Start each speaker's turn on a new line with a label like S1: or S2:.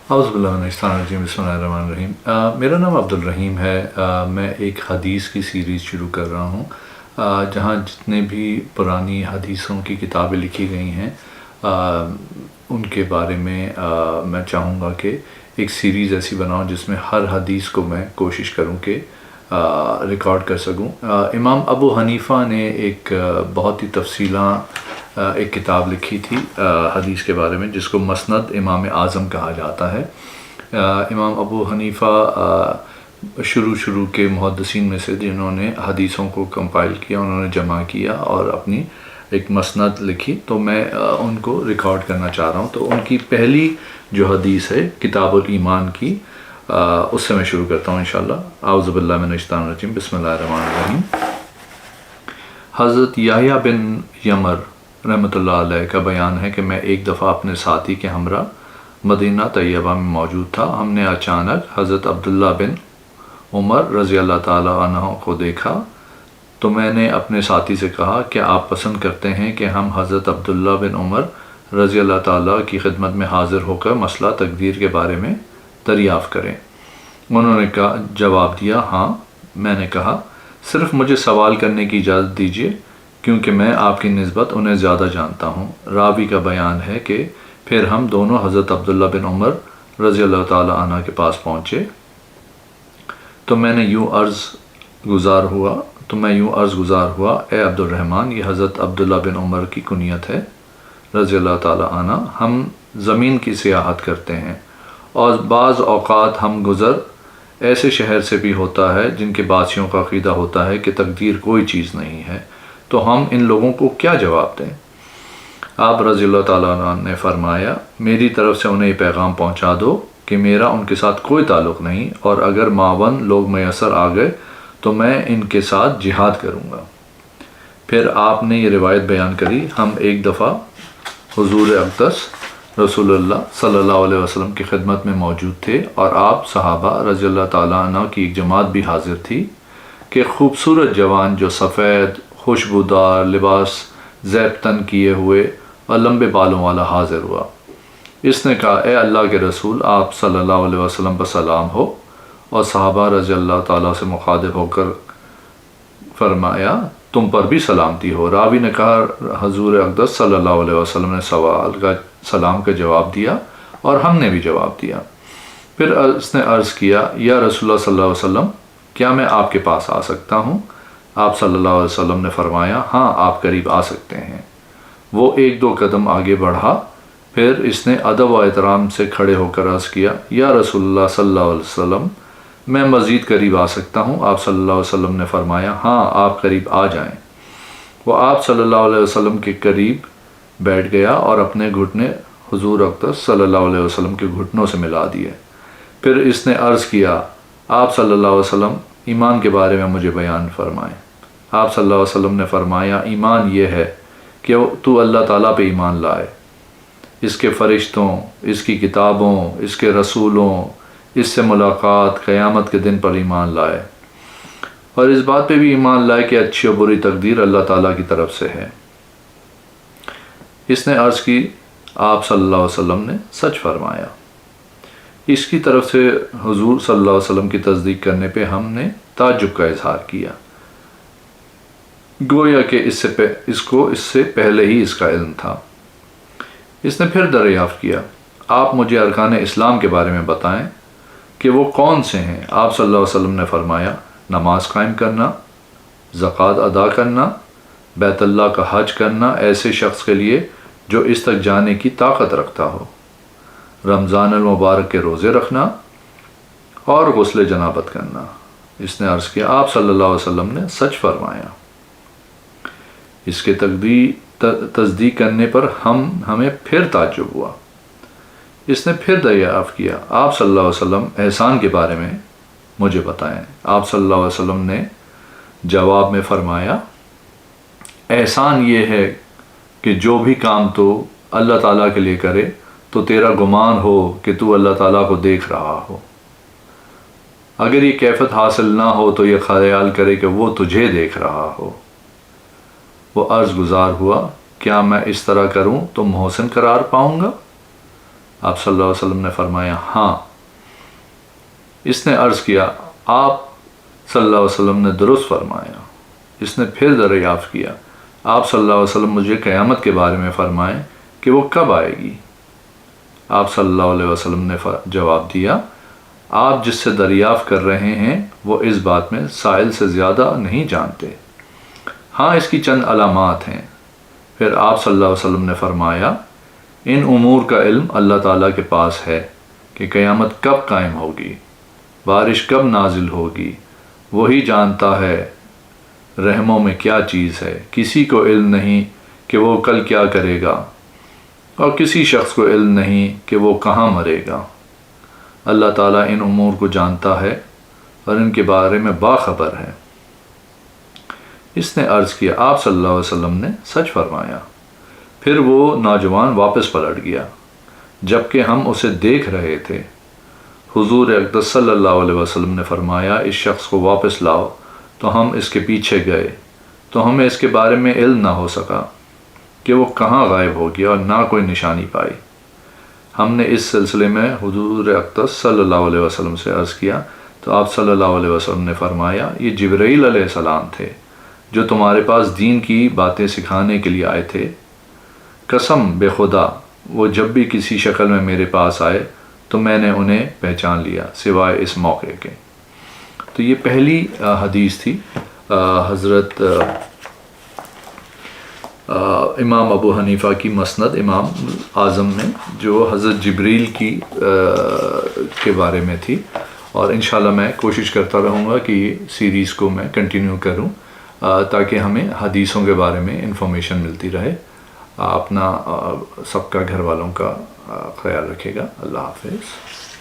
S1: اعوذ باللہ من الشیطان الرجیم، بسم اللہ الرحمن الرحیم۔ میرا نام عبدالرحیم ہے۔ میں ایک حدیث کی سیریز شروع کر رہا ہوں جہاں جتنے بھی پرانی حدیثوں کی کتابیں لکھی گئی ہیں ان کے بارے میں میں چاہوں گا کہ ایک سیریز ایسی بناؤں جس میں ہر حدیث کو میں کوشش کروں کہ ریکارڈ کر سکوں۔ امام ابو حنیفہ نے ایک بہت ہی ایک کتاب لکھی تھی حدیث کے بارے میں، جس کو مسند امام اعظم کہا جاتا ہے۔ امام ابو حنیفہ شروع کے محدثین میں سے جنہوں نے حدیثوں کو کمپائل کیا، انہوں نے جمع کیا اور اپنی ایک مسند لکھی، تو میں ان کو ریکارڈ کرنا چاہ رہا ہوں۔ تو ان کی پہلی جو حدیث ہے کتاب الایمان کی، اس سے میں شروع کرتا ہوں انشاءاللہ۔ اعوذ باللہ من الشیطان الرجیم، بسم اللہ الرحمن الرحیم۔ حضرت یحییٰ بن یمر رحمۃ اللہ علیہ کا بیان ہے کہ میں ایک دفعہ اپنے ساتھی کے ہمراہ مدینہ طیبہ میں موجود تھا۔ ہم نے اچانک حضرت عبداللہ بن عمر رضی اللہ تعالیٰ عنہ کو دیکھا، تو میں نے اپنے ساتھی سے کہا کہ آپ پسند کرتے ہیں کہ ہم حضرت عبداللہ بن عمر رضی اللہ تعالیٰ کی خدمت میں حاضر ہو کر مسئلہ تقدیر کے بارے میں دریافت کریں؟ انہوں نے جواب دیا، ہاں۔ میں نے کہا، صرف مجھے سوال کرنے کی اجازت دیجیے کیونکہ میں آپ کی نسبت انہیں زیادہ جانتا ہوں۔ راوی کا بیان ہے کہ پھر ہم دونوں حضرت عبداللہ بن عمر رضی اللہ تعالیٰ عنہ کے پاس پہنچے تو میں یوں عرض گزار ہوا، اے عبد الرحمن، یہ حضرت عبداللہ بن عمر کی کنیت ہے رضی اللہ تعالیٰ عنہ۔ ہم زمین کی سیاحت کرتے ہیں اور بعض اوقات ہم گزر ایسے شہر سے بھی ہوتا ہے جن کے باسیوں کا عقیدہ ہوتا ہے کہ تقدیر کوئی چیز نہیں ہے، تو ہم ان لوگوں کو کیا جواب دیں؟ آپ رضی اللہ تعالیٰ عنہ نے فرمایا، میری طرف سے انہیں یہ پیغام پہنچا دو کہ میرا ان کے ساتھ کوئی تعلق نہیں، اور اگر معاون لوگ میسر آ گئے تو میں ان کے ساتھ جہاد کروں گا۔ پھر آپ نے یہ روایت بیان کری، ہم ایک دفعہ حضور اقدس رسول اللہ صلی اللہ علیہ وسلم کی خدمت میں موجود تھے اور آپ صحابہ رضی اللہ تعالیٰ عنہ کی ایک جماعت بھی حاضر تھی کہ خوبصورت جوان جو سفید خوشبودار لباس زیب تن کیے ہوئے اور لمبے بالوں والا حاضر ہوا۔ اس نے کہا، اے اللہ کے رسول، آپ صلی اللہ علیہ وسلم پر سلام ہو، اور صحابہ رضی اللہ تعالیٰ سے مخاطب ہو کر فرمایا، تم پر بھی سلامتی ہو۔ راوی نے کہا، حضور اقدس صلی اللہ علیہ وسلم نے سلام کا جواب دیا اور ہم نے بھی جواب دیا۔ پھر اس نے عرض کیا، یا رسول اللہ صلی اللہ علیہ وسلم، کیا میں آپ کے پاس آ سکتا ہوں؟ آپ صلی اللہ علیہ وسلم نے فرمایا، ہاں، آپ قریب آ سکتے ہیں۔ وہ ایک دو قدم آگے بڑھا، پھر اس نے ادب و احترام سے کھڑے ہو کر عرض کیا، یا رسول اللہ صلی اللہ علیہ وسلم، میں مزید قریب آ سکتا ہوں؟ آپ صلی اللہ علیہ وسلم نے فرمایا، ہاں، آپ قریب آ جائیں۔ وہ آپ صلی اللہ علیہ وسلم کے قریب بیٹھ گیا اور اپنے گھٹنے حضور اقدس صلی اللہ علیہ وسلم کے گھٹنوں سے ملا دیے۔ پھر اس نے عرض کیا، آپ صلی اللہ علیہ وسلم، ایمان کے بارے میں مجھے بیان فرمائیں۔ آپ صلی اللہ علیہ وسلم نے فرمایا، ایمان یہ ہے کہ تو اللہ تعالیٰ پہ ایمان لائے، اس کے فرشتوں، اس کی کتابوں، اس کے رسولوں، اس سے ملاقات، قیامت کے دن پر ایمان لائے، اور اس بات پہ بھی ایمان لائے کہ اچھی اور بری تقدیر اللہ تعالیٰ کی طرف سے ہے۔ اس نے عرض کی، آپ صلی اللہ علیہ وسلم نے سچ فرمایا۔ اس کی طرف سے حضور صلی اللہ علیہ وسلم کی تصدیق کرنے پہ ہم نے تعجب کا اظہار کیا، گویا کہ اس سے پہلے ہی اس کا علم تھا۔ اس نے پھر دریافت کیا، آپ مجھے ارکان اسلام کے بارے میں بتائیں کہ وہ کون سے ہیں؟ آپ صلی اللہ علیہ وسلم نے فرمایا، نماز قائم کرنا، زکوٰۃ ادا کرنا، بیت اللہ کا حج کرنا ایسے شخص کے لیے جو اس تک جانے کی طاقت رکھتا ہو، رمضان المبارک کے روزے رکھنا، اور غسل جنابت کرنا۔ اس نے عرض کیا، آپ صلی اللہ علیہ وسلم نے سچ فرمایا۔ اس کے تصدیق کرنے پر ہمیں پھر تعجب ہوا۔ اس نے پھر دریافت کیا، آپ صلی اللہ علیہ وسلم، احسان کے بارے میں مجھے بتائیں۔ آپ صلی اللہ علیہ وسلم نے جواب میں فرمایا، احسان یہ ہے کہ جو بھی کام تو اللہ تعالیٰ کے لیے کرے تو تیرا گمان ہو کہ تو اللہ تعالیٰ کو دیکھ رہا ہو، اگر یہ کیفیت حاصل نہ ہو تو یہ خیال کرے کہ وہ تجھے دیکھ رہا ہو۔ وہ عرض گزار ہوا، کیا میں اس طرح کروں تو محسن قرار پاؤں گا؟ آپ صلی اللہ علیہ وسلم نے فرمایا ہاں۔ اس نے عرض کیا آپ صلی اللہ علیہ وسلم نے درست فرمایا۔ اس نے پھر دریافت کیا آپ صلی اللہ علیہ وسلم مجھے قیامت کے بارے میں فرمائیں کہ وہ کب آئے گی؟ آپ صلی اللہ علیہ وسلم نے جواب دیا آپ جس سے دریافت کر رہے ہیں وہ اس بات میں سائل سے زیادہ نہیں جانتے، ہاں اس کی چند علامات ہیں۔ پھر آپ صلی اللہ علیہ وسلم نے فرمایا ان امور کا علم اللہ تعالیٰ کے پاس ہے کہ قیامت کب قائم ہوگی، بارش کب نازل ہوگی، وہی جانتا ہے رحموں میں کیا چیز ہے، کسی کو علم نہیں کہ وہ کل کیا کرے گا، اور کسی شخص کو علم نہیں کہ وہ کہاں مرے گا۔ اللہ تعالیٰ ان امور کو جانتا ہے اور ان کے بارے میں باخبر ہے۔ اس نے عرض کیا آپ صلی اللہ علیہ وسلم نے سچ فرمایا۔ پھر وہ نوجوان واپس پلٹ گیا جبکہ ہم اسے دیکھ رہے تھے۔ حضور اقدس صلی اللہ علیہ وسلم نے فرمایا اس شخص کو واپس لاؤ، تو ہم اس کے پیچھے گئے تو ہمیں اس کے بارے میں علم نہ ہو سکا کہ وہ کہاں غائب ہو گیا اور نہ کوئی نشانی پائی۔ ہم نے اس سلسلے میں حضور اقدس صلی اللہ علیہ وسلم سے عرض کیا تو آپ صلی اللہ علیہ وسلم نے فرمایا یہ جبرائیل علیہ السلام تھے جو تمہارے پاس دین کی باتیں سکھانے کے لیے آئے تھے۔ قسم بے خدا وہ جب بھی کسی شکل میں میرے پاس آئے تو میں نے انہیں پہچان لیا سوائے اس موقع کے۔ تو یہ پہلی حدیث تھی حضرت امام ابو حنیفہ کی مسند امام اعظم میں جو حضرت جبریل کے بارے میں تھی، اور انشاءاللہ میں کوشش کرتا رہوں گا کہ یہ سیریز کو میں کنٹینیو کروں تاکہ ہمیں حدیثوں کے بارے میں انفارمیشن ملتی رہے۔ اپنا سب کا گھر والوں کا خیال رکھے گا۔ اللہ حافظ۔